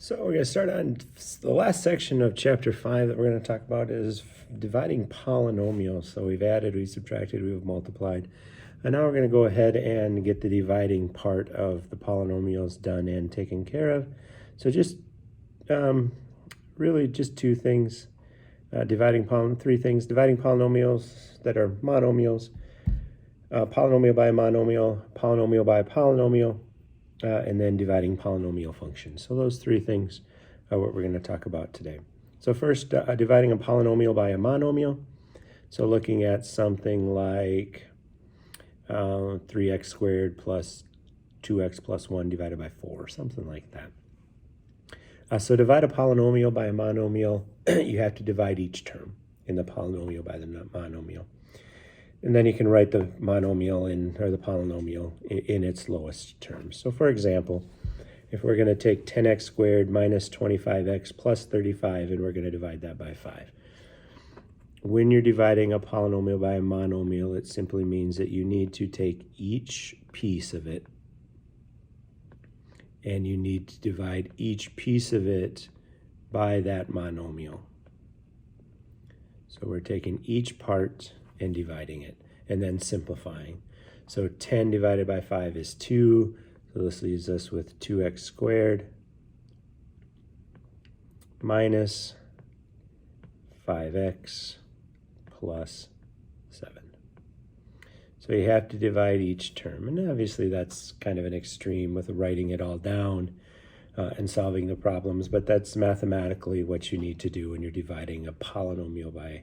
So we're going to start on the last section of chapter 5 that we're going to talk about is dividing polynomials. So we've added, we've subtracted, we've multiplied. And now we're going to go ahead and get the dividing part of the polynomials done and taken care of. So just really just two things, three things, dividing polynomials that are monomials, polynomial by a monomial, polynomial by a polynomial, and then dividing polynomial functions. So those three things are what we're going to talk about today. So first, dividing a polynomial by a monomial. So looking at something like 3x squared plus 2x plus 1 divided by 4, something like that. So divide a polynomial by a monomial, you have to divide each term in the polynomial by the monomial. And then you can write the monomial or the polynomial in its lowest terms. So for example, if we're going to take 10x squared minus 25x plus 35, and we're going to divide that by 5. When you're dividing a polynomial by a monomial, it simply means that you need to take each piece of it, and you need to divide each piece of it by that monomial. So we're taking each part and dividing it, and then simplifying. So 10 divided by 5 is 2, so this leaves us with 2x squared minus 5x plus 7. So you have to divide each term, and obviously that's kind of an extreme with writing it all down and solving the problems, but that's mathematically what you need to do when you're dividing a polynomial by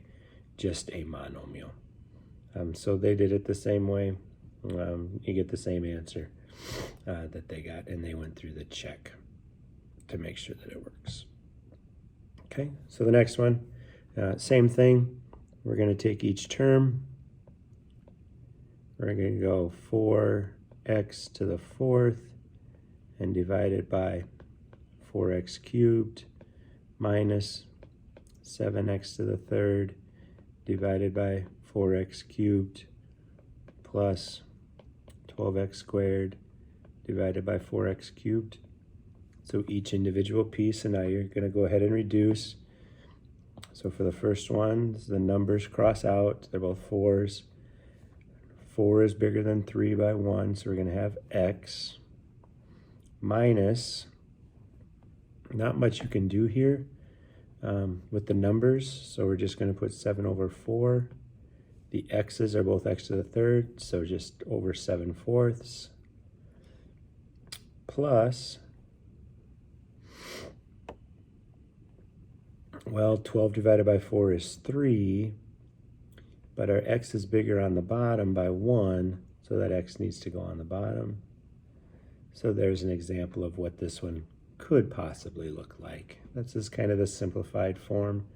just a monomial. So they did it the same way. You get the same answer that they got, and they went through the check to make sure that it works. Okay, so the next one, same thing. We're going to take each term. We're going to go 4x to the 4th and divide it by 4x cubed minus 7x to the 3rd divided by 4x cubed plus 12x squared divided by 4x cubed. So each individual piece, and now you're going to go ahead and reduce. So for the first one, the numbers cross out. They're both 4s. 4 is bigger than 3 by 1, so we're going to have x minus, not much you can do here with the numbers, so we're just going to put 7 over 4. The x's are both x to the 3rd, so just over 7/4 plus, well, 12 divided by 4 is 3, but our x is bigger on the bottom by 1, so that x needs to go on the bottom. So there's an example of what this one could possibly look like. That's just kind of the simplified form.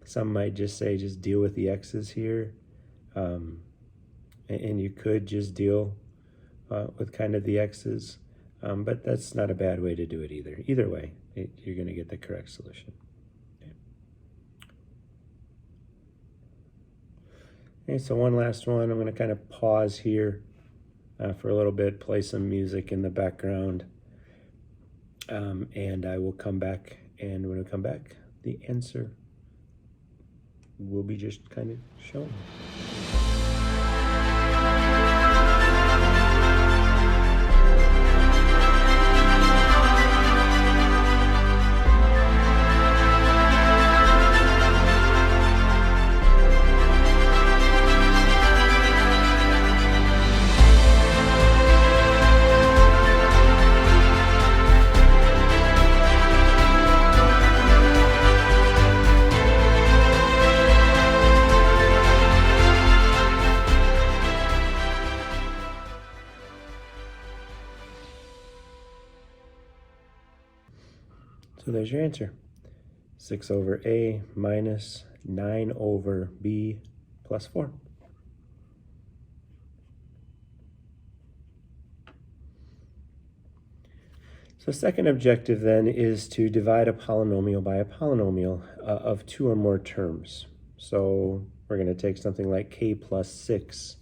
Some might just say just deal with the x's here, and you could just deal with kind of the x's, but that's not a bad way to do it either. Either way, you're going to get the correct solution. Okay, so one last one. I'm going to kind of pause here for a little bit, play some music in the background, and I will come back, and when I come back, the answer will be just kind of shown. So there's your answer. 6 over a minus 9 over b plus 4. So second objective then is to divide a polynomial by a polynomial of 2 or more terms. So we're going to take something like k plus 6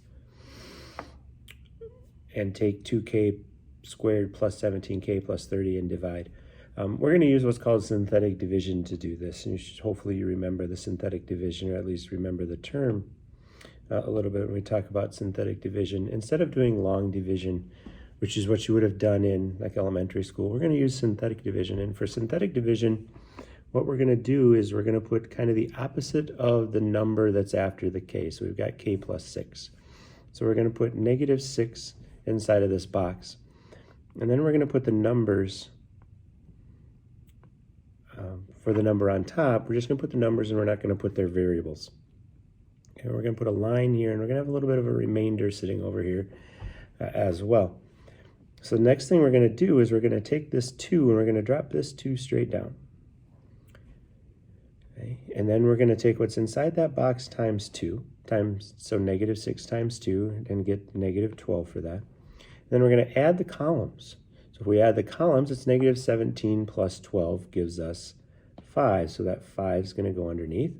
and take 2k squared plus 17k plus 30 and divide. We're going to use what's called synthetic division to do this, and hopefully you remember the synthetic division, or at least remember the term a little bit when we talk about synthetic division. Instead of doing long division, which is what you would have done in like elementary school, we're going to use synthetic division. And for synthetic division, what we're going to do is we're going to put kind of the opposite of the number that's after the k. So we've got k plus 6. So we're going to put negative 6 inside of this box. And then we're going to put the numbers for the number on top. We're just going to put the numbers, and we're not going to put their variables. And we're going to put a line here, and we're going to have a little bit of a remainder sitting over here as well. So the next thing we're going to do is we're going to take this 2, and we're going to drop this 2 straight down. Okay. And then we're going to take what's inside that box times 2, so negative 6 times 2, and get negative 12 for that. And then we're going to add the columns. So if we add the columns, it's negative 17 plus 12 gives us 5. So that 5 is going to go underneath.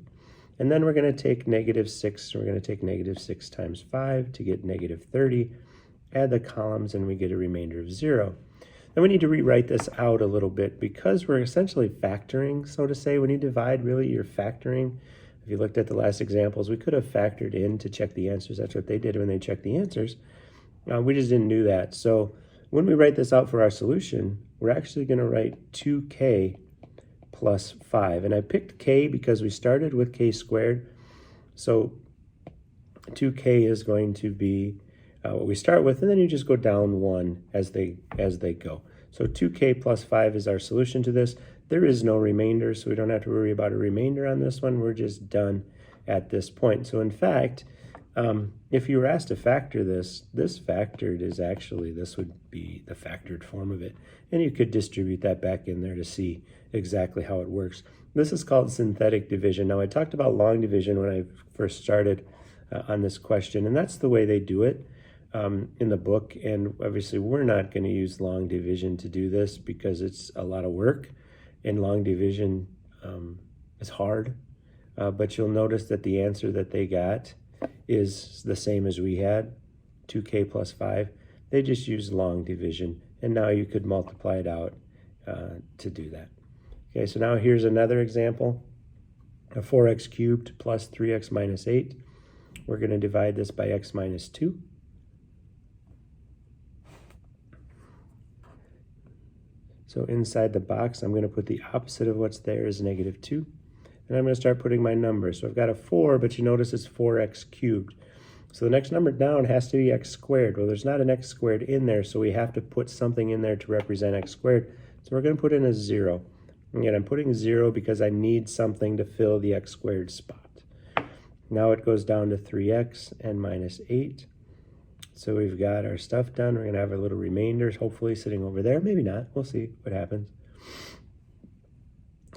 And then we're going to take negative 6. We're going to take negative 6 times 5 to get negative 30. Add the columns, and we get a remainder of 0. Then we need to rewrite this out a little bit because we're essentially factoring, so to say. When you divide, really, you're factoring. If you looked at the last examples, we could have factored in to check the answers. That's what they did when they checked the answers. We just didn't do that. So when we write this out for our solution, we're actually going to write 2k plus 5. And I picked k because we started with k squared. So 2k is going to be what we start with, and then you just go down 1 as they go. So 2k plus 5 is our solution to this. There is no remainder, so we don't have to worry about a remainder on this one. We're just done at this point. So in fact, if you were asked to factor this factored is actually, this would be the factored form of it. And you could distribute that back in there to see exactly how it works. This is called synthetic division. Now, I talked about long division when I first started on this question, and that's the way they do it in the book. And obviously, we're not going to use long division to do this because it's a lot of work, and long division is hard. But you'll notice that the answer that they got is the same as we had, 2k plus 5. They just used long division, and now you could multiply it out to do that. Okay, so now here's another example. A 4x cubed plus 3x minus 8. We're going to divide this by x minus 2. So inside the box, I'm going to put the opposite of what's there is negative 2. And I'm going to start putting my numbers. So I've got a 4, but you notice it's 4x cubed. So the next number down has to be x squared. Well, there's not an x squared in there, so we have to put something in there to represent x squared. So we're going to put in a 0. Again, I'm putting 0 because I need something to fill the x squared spot. Now it goes down to 3x and minus 8. So we've got our stuff done. We're going to have our little remainders, hopefully sitting over there. Maybe not. We'll see what happens.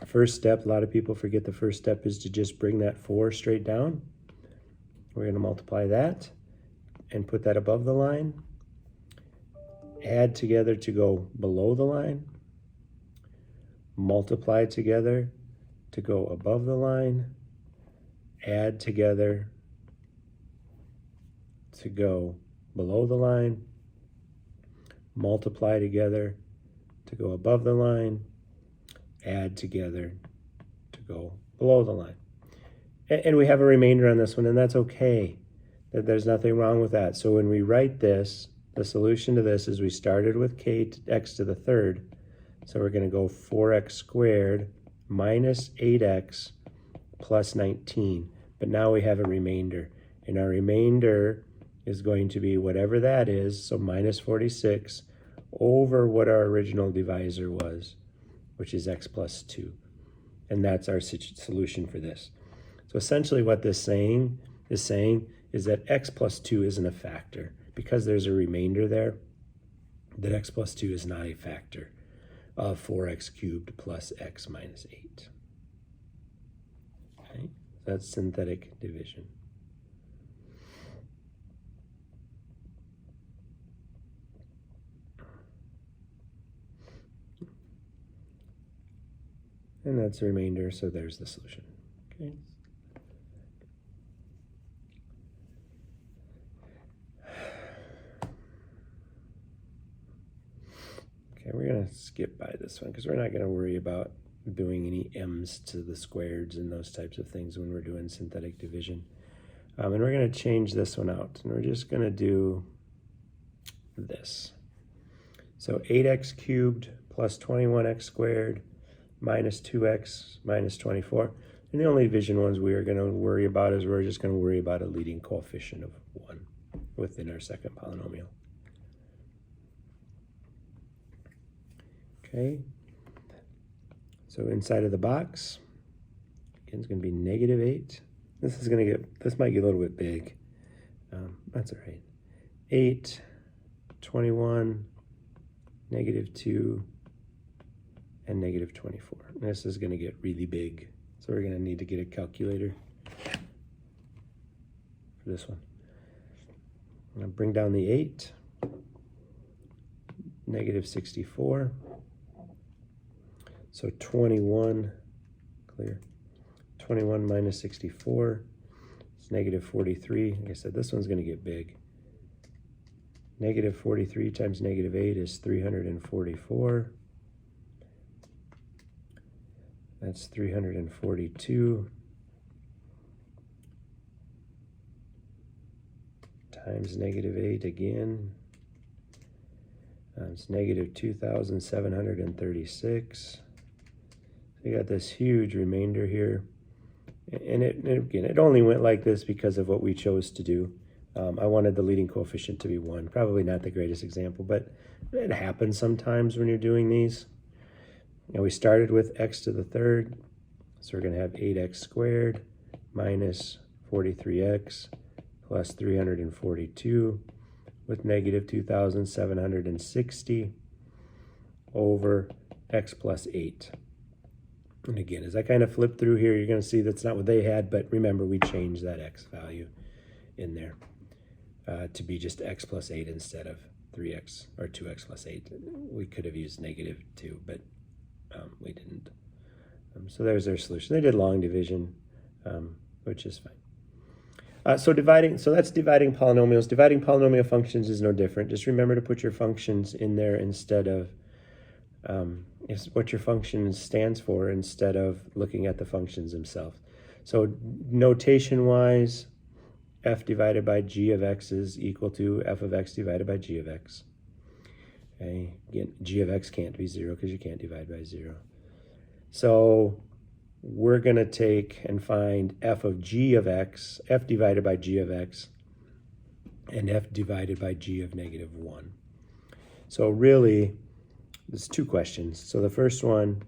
First step, a lot of people forget the first step is to just bring that 4 straight down. We're going to multiply that and put that above the line. Add together to go below the line. Multiply together to go above the line. Add together to go below the line. Multiply together to go above the line. Add together to go below the line. And we have a remainder on this one, and that's okay. There's nothing wrong with that. So when we write this, the solution to this is we started with x to the third. So we're going to go 4x squared minus 8x plus 19. But now we have a remainder. And our remainder is going to be whatever that is, so minus 46, over what our original divisor was, which is x plus 2. And that's our solution for this. So essentially what this is saying is that x plus 2 isn't a factor. Because there's a remainder there, that x plus 2 is not a factor of 4x cubed plus x minus 8. Okay? That's synthetic division. And that's the remainder, so there's the solution. Okay. Okay, we're going to skip by this one because we're not going to worry about doing any m's to the squareds and those types of things when we're doing synthetic division. And we're going to change this one out, and we're just going to do this. So 8x cubed plus 21x squared minus 2x minus 24. And the only division ones we are going to worry about is we're just going to worry about a leading coefficient of 1 within our second polynomial. Okay, so inside of the box, again, it's going to be -8. This might get a little bit big. That's all right. 8, 21, -2, and -24. And this is going to get really big. So we're going to need to get a calculator for this one. I'm going to bring down the 8, -64. So 21, clear. 21 minus 64 is -43. Like I said, this one's going to get big. -43 times -8 is 344. That's 342 times -8 again. It's -2,736. So you got this huge remainder here. And again, it only went like this because of what we chose to do. I wanted the leading coefficient to be 1. Probably not the greatest example, but it happens sometimes when you're doing these. And we started with x to the third. So we're going to have 8x squared minus 43x plus 342 with -2,760 over x plus 8. And again, as I kind of flip through here, you're going to see that's not what they had, but remember we changed that x value in there to be just x plus 8 instead of 3x or 2x plus 8. We could have used -2, but we didn't. So there's their solution. They did long division, which is fine. So that's dividing polynomials. Dividing polynomial functions is no different. Just remember to put your functions in there instead of what your function stands for instead of looking at the functions themselves. So notation-wise, f divided by g of x is equal to f of x divided by g of x. Okay, again, g of x can't be 0 because you can't divide by 0. So we're going to take and find f of g of x, f divided by g of x, and f divided by g of -1. So really, there's two questions. So the first one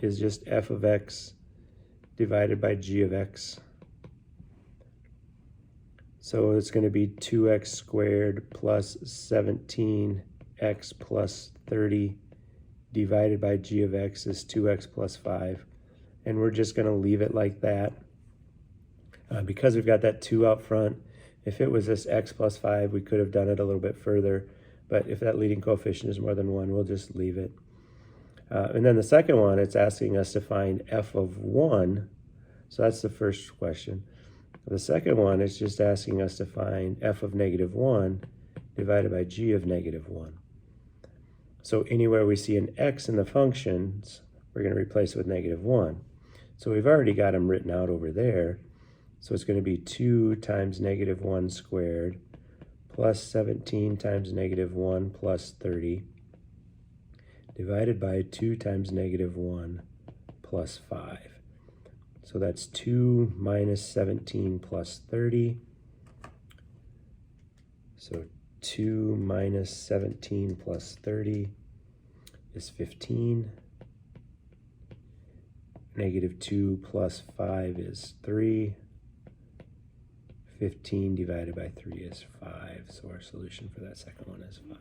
is just f of x divided by g of x. So it's going to be 2x squared plus 17x plus 30 divided by g of x is 2x plus 5. And we're just going to leave it like that. Because we've got that 2 out front, if it was this x plus 5, we could have done it a little bit further. But if that leading coefficient is more than 1, we'll just leave it. And then the second one, it's asking us to find f of 1. So that's the first question. The second one is just asking us to find f of -1 divided by g of -1. So anywhere we see an x in the functions, we're going to replace it with -1. So we've already got them written out over there. So it's going to be 2 times -1 squared plus 17 times -1 plus 30 divided by 2 times -1 plus 5. So that's 2 minus 17 plus 30. So 2 minus 17 plus 30 is 15. -2 plus 5 is 3. 15 divided by 3 is 5. So our solution for that second one is 5.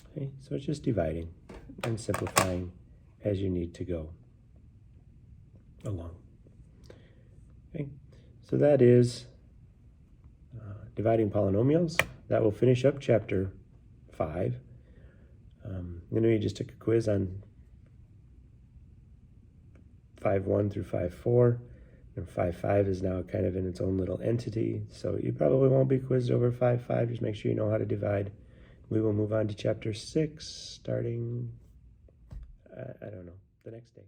Okay, so it's just dividing and simplifying as you need to go along. Okay, so that is dividing polynomials. That will finish up chapter 5. Then we just took a quiz on 5.1 through 5.4. And 5.5 is now kind of in its own little entity. So you probably won't be quizzed over 5.5. Just make sure you know how to divide we will move on to chapter 6 starting, I don't know, the next day.